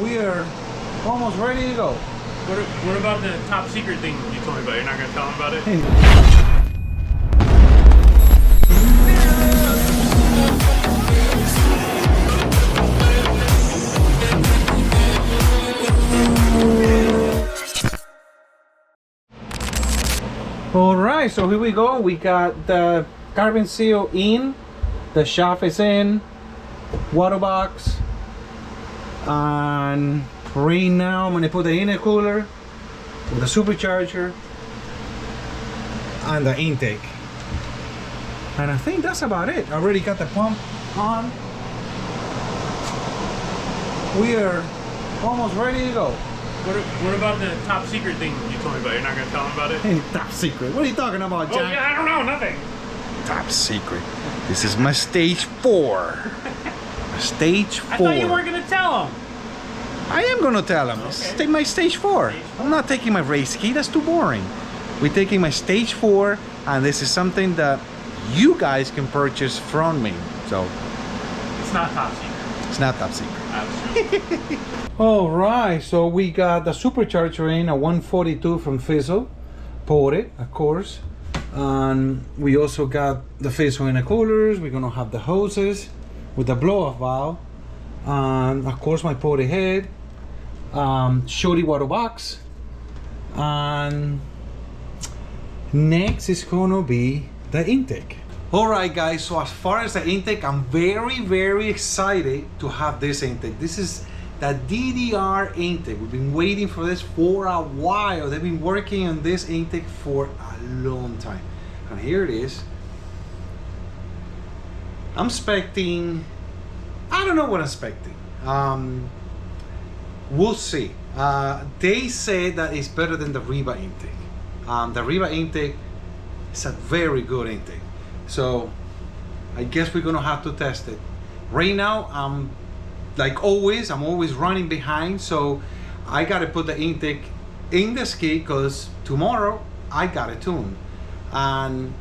we are almost ready to go. What about the top secret thing you told me about? You're not going to tell them about it? All right, so here we go. We got the carbon seal in, the shaft is in, water box, and right now I'm gonna put the intercooler with the supercharger and the intake, and I think that's about it. I already got the pump on. We are almost ready to go. What about the top secret thing you told me about? You're not going to tell them about it? Hey, top secret. What are you talking about, Jack? Oh, yeah, I don't know, nothing. Top secret. This is my stage 4. Stage 4. I thought you weren't going to tell them. I am going to tell them. Okay. My stage 4. I'm not taking my race key. That's too boring. We're taking my stage 4, and this is something that you guys can purchase from me. So It's not top secret. it's not top secret. That's true. All right, so we got the supercharger in, a 142 from Fizzle, poured it, of course, and we also got the Fizzle intercoolers. We're gonna have the hoses with the blow-off valve, and of course my potty head, shorty water box, and next is gonna be the intake. All right, guys, so as far as the intake, I'm very excited to have this intake. This is the DDR intake. We've been waiting for this for a while. They've been working on this intake for a long time, and here it is. I'm expecting, I don't know what I'm expecting. We'll see. They say that it's better than the Reba intake. The Reba intake is a very good intake, so I guess we're gonna have to test it. Right now, like always, I'm always running behind, so I gotta put the intake in the ski because tomorrow I got it tuned. And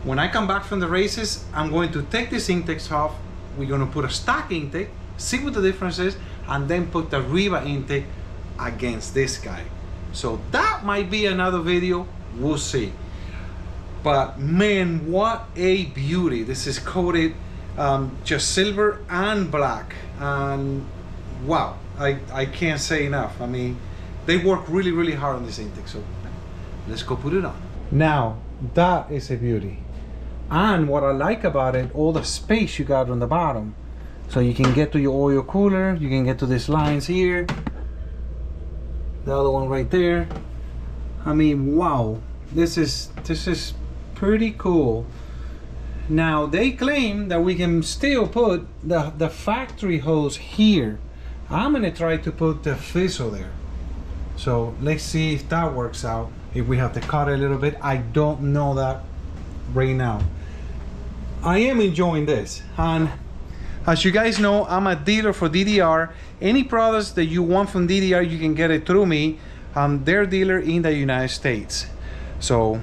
when I come back from the races, I'm going to take this intakes off. We're gonna put a stock intake, see what the difference is, and then put the Reba intake against this guy. So that might be another video, we'll see. But man, what a beauty. This is coated just silver and black, and wow, I can't say enough. I mean, they work really hard on this intake, so let's go put it on. Now that is a beauty, and what I like about it, all the space you got on the bottom, so you can get to your oil cooler, you can get to these lines here, the other one right there. I mean, wow, this is pretty cool. Now they claim that we can still put the factory hose here. I'm gonna try to put the fizzle there, so let's see if that works out, if we have to cut it a little bit. I don't know that right now. I am enjoying this, and as you guys know, I'm a dealer for DDR. Any products that you want from DDR, you can get it through me. I'm their dealer in the United States, so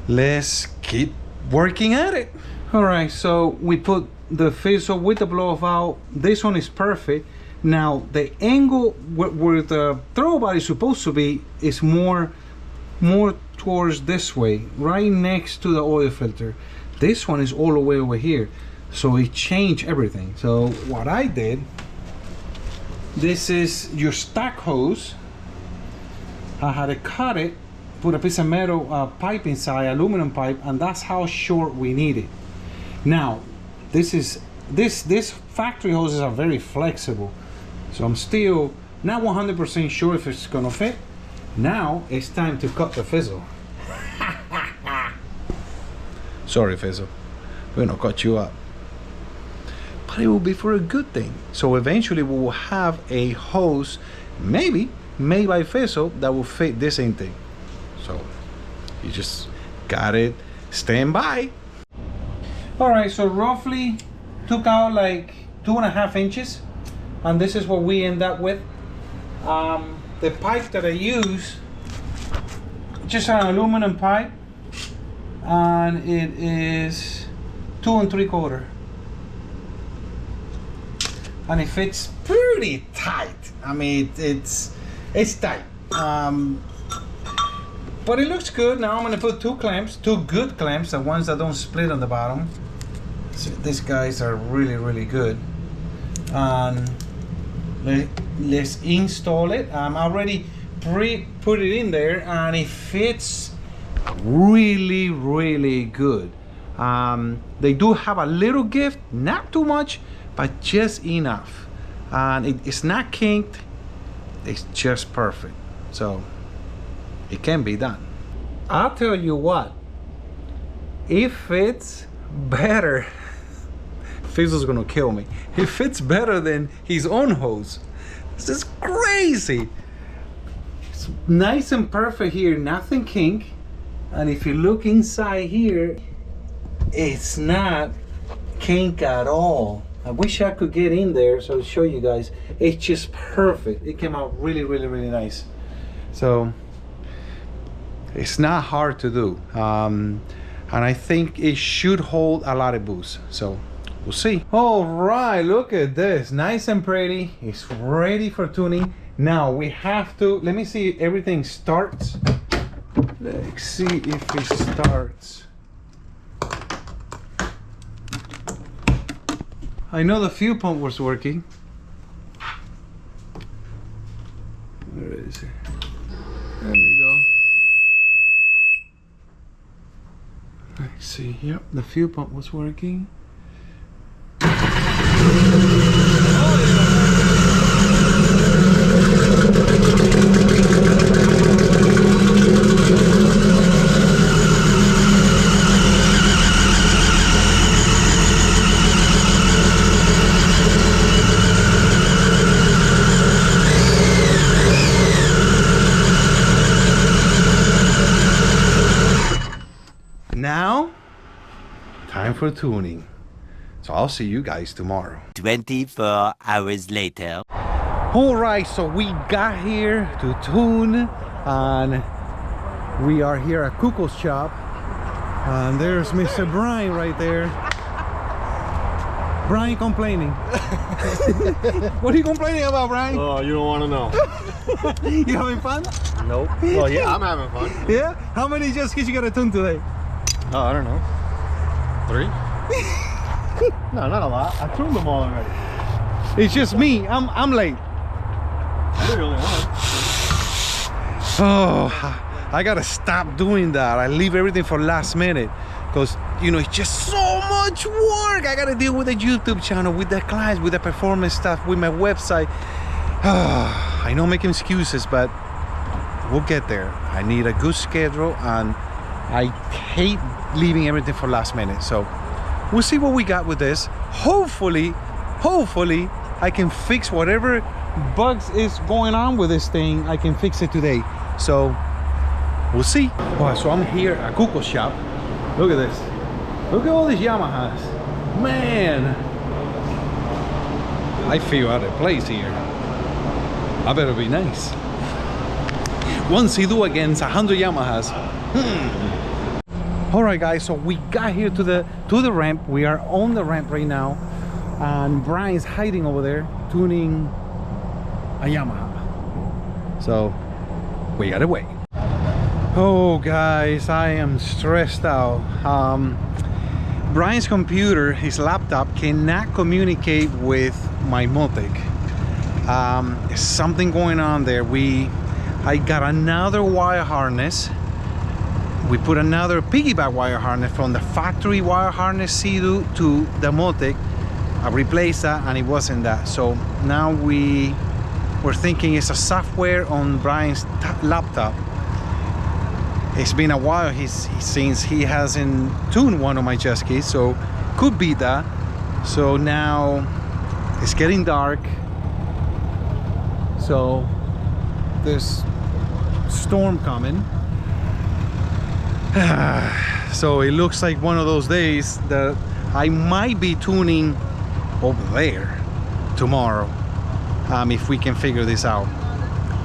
let's keep working at it. All right, so we put the fizzle with the blow valve. This one is perfect. Now the angle where the throw body is supposed to be is more towards this way, right next to the oil filter. This one is all the way over here, so it changed everything. So what I did, this is your stock hose. I had to cut it, put a piece of metal pipe inside, aluminum pipe, and that's how short we need it. Now this factory hoses are very flexible, so I'm still not 100% sure if it's gonna fit. Now it's time to cut the fizzle. Sorry, fizzle, we're gonna cut you up, but it will be for a good thing. So eventually we will have a hose, maybe made by Fizzle, that will fit this intake. So you just got it. Stand by. All right, so roughly took out like 2.5 inches, and this is what we end up with. The pipe that I use, just an aluminum pipe, and it is 2 3/4. and it fits pretty tight. I mean, it's tight. But it looks good. Now I'm gonna put two good clamps, the ones that don't split on the bottom. So these guys are really good. And let's install it. I'm already put it in there, and it fits really good. They do have a little gift, not too much, but just enough. And it's not kinked, it's just perfect. So it can be done. I'll tell you what, it fits better. Fizzle's gonna kill me. It fits better than his own hose. This is crazy. It's nice and perfect here, nothing kink. And if you look inside here, it's not kink at all. I wish I could get in there so I'll show you guys. It's just perfect. It came out really nice. So it's not hard to do. And I think it should hold a lot of boost. So we'll see. All right, look at this. Nice and pretty. It's ready for tuning. Now we have to, let me see if everything starts. Let's see if it starts. I know the fuel pump was working. Where is it? There we go. Let's see. Yep, the fuel pump was working. Now, time for tuning. So I'll see you guys tomorrow. 24 hours later. All right, so we got here to tune, and we are here at Kuko's shop. And there's Mr. Brian right there. Brian complaining. What are you complaining about, Brian? Oh, you don't want to know. You having fun? Nope. Well, yeah, I'm having fun. Yeah? How many jet skis you got to tune today? Oh, I don't know. 3? No, not a lot. I tuned them all already. It's just me. I'm late. You're the only one. Oh, I gotta stop doing that. I leave everything for last minute because, you know, it's just so much work. I gotta deal with the YouTube channel, with the clients, with the performance stuff, with my website. I know making excuses, but we'll get there. I need a good schedule, and I hate leaving everything for last minute. So we'll see what we got with this. Hopefully I can fix whatever bugs is going on with this thing. I can fix it today. So we'll see. All right, so I'm here at Kuko's shop. Look at this. Look at all these Yamahas. Man, I feel out of place here. I better be nice. One SeaDoo against 100 Yamahas. All right, guys, so we got here to the ramp. We are on the ramp right now, and Brian's hiding over there tuning a Yamaha. So we gotta wait. Oh guys, I am stressed out. Brian's computer, his laptop, cannot communicate with my Multic. There's something going on there. I got another wire harness. We put another piggyback wire harness from the factory wire harness SeaDoo to the Multic. I replaced that, and it wasn't that. So now we're thinking it's a software on Brian's laptop. It's been a while since he hasn't tuned one of my jet skis, so could be that. So now it's getting dark, so there's storm coming. So it looks like one of those days that I might be tuning over there tomorrow, if we can figure this out.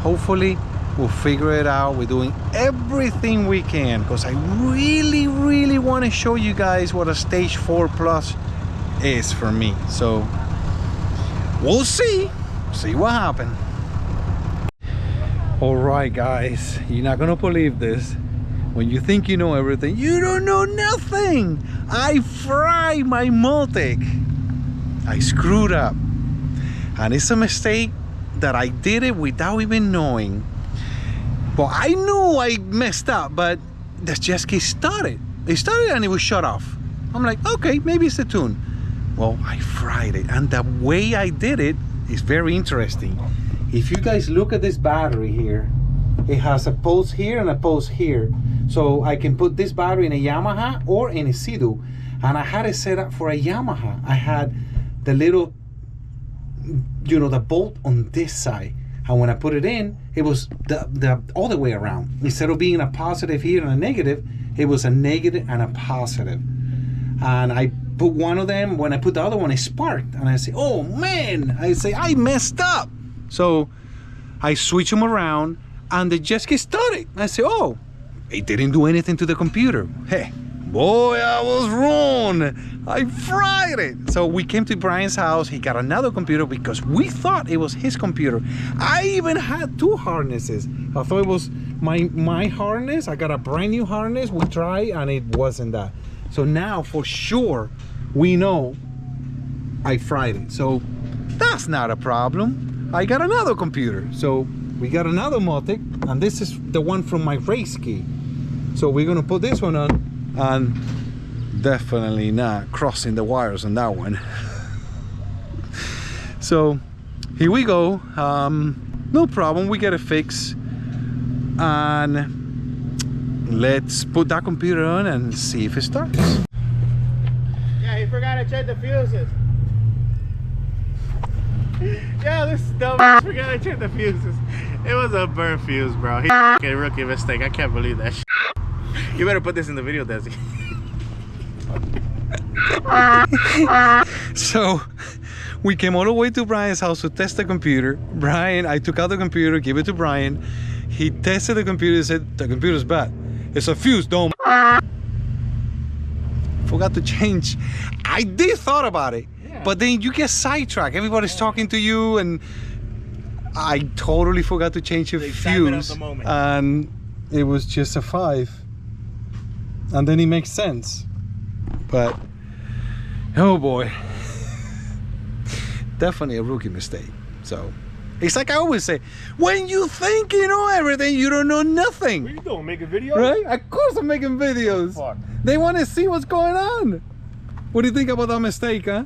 Hopefully we'll figure it out. We're doing everything we can because I really want to show you guys what a stage 4 plus is for me. So we'll see what happened. All right, guys, you're not gonna believe this. When you think you know everything, you don't know nothing. I fried my Multic. I screwed up, and it's a mistake that I did it without even knowing. Well, I knew I messed up, but the jet ski started. It started and it was shut off. I'm like, okay, maybe it's the tune. Well, I fried it, and the way I did it is very interesting. If you guys look at this battery here, it has a pulse here and a pulse here. So I can put this battery in a Yamaha or in a SeaDoo. And I had it set up for a Yamaha. I had the little, you know, the bolt on this side. And when I put it in, it was the other way around. Instead of being a positive here and a negative, it was a negative and a positive. And I put one of them, when I put the other one, it sparked. And I say, oh man, I say, I messed up. So I switch them around and the jet ski started. I say, oh, it didn't do anything to the computer. Hey, boy, I was wrong. I fried it. So we came to Brian's house. He got another computer because we thought it was his computer. I even had two harnesses. I thought it was my harness. I got a brand new harness. We tried and it wasn't that. So now for sure, we know I fried it. So that's not a problem. I got another computer. So we got another Multic, and this is the one from my race ski. So we're gonna put this one on, and definitely not crossing the wires on that one. So here we go. No problem, we get it fixed. And let's put that computer on and see if it starts. Yeah, he forgot to check the fuses. Yeah, this dumb forgot to check the fuses. It was a burnt fuse, bro. He a rookie mistake. I can't believe that shit. You better put this in the video, Dessie. So we came all the way to Brian's house to test the computer. I took out the computer, gave it to Brian. He tested the computer and said, the computer's bad. It's a fuse, don't. Forgot to change. I did thought about it. But then you get sidetracked. Everybody's talking to you, and I totally forgot to change the fuse. And it was just a 5. And then it makes sense. But, oh boy. Definitely a rookie mistake. So, it's like I always say, when you think you know everything, you don't know nothing. What are you doing, making videos? Right? Of course I'm making videos. Fuck. They want to see what's going on. What do you think about that mistake, huh?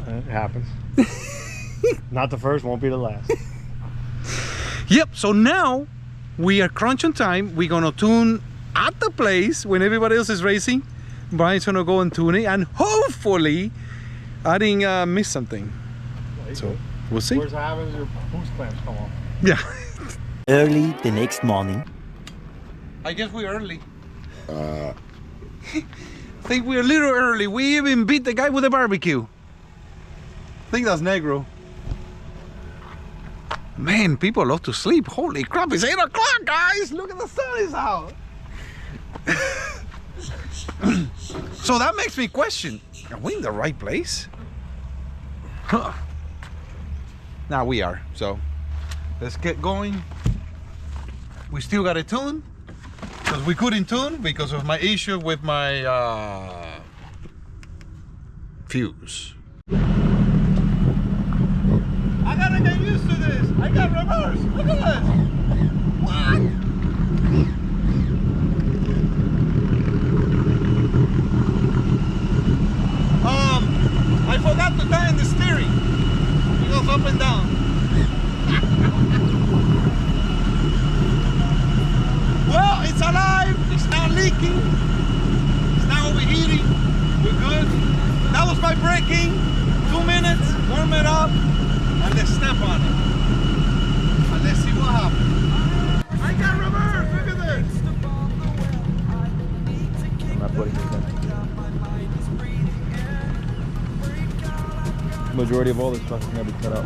It happens. Not the first, won't be the last. Yep, so now we are crunch on time. We're gonna tune at the place when everybody else is racing. Brian's gonna go and tune it, and hopefully I didn't miss something. So we'll see. Where's happens your boost clamps come off? Yeah. Early the next morning. I guess we're early. I think we're a little early. We even beat the guy with the barbecue. I think that's Negro. Man, people love to sleep. Holy crap, it's 8 o'clock, guys. Look at the sun is out. So that makes me question, are we in the right place? Huh. Now we are, so let's get going. We still got to tune, because we couldn't tune because of my issue with my fuse. I gotta get used to this. I got reverse. Look at this. What? I forgot to tie in the steering. It goes up and down. Well, it's alive. It's not leaking. It's not overheating. We're good. That was my braking. 2 minutes. Warm it up. And let's step on it. And let's see what happens. I got reverse. Look at this. I'm not putting this in. Majority of all this stuff is gonna be cut out.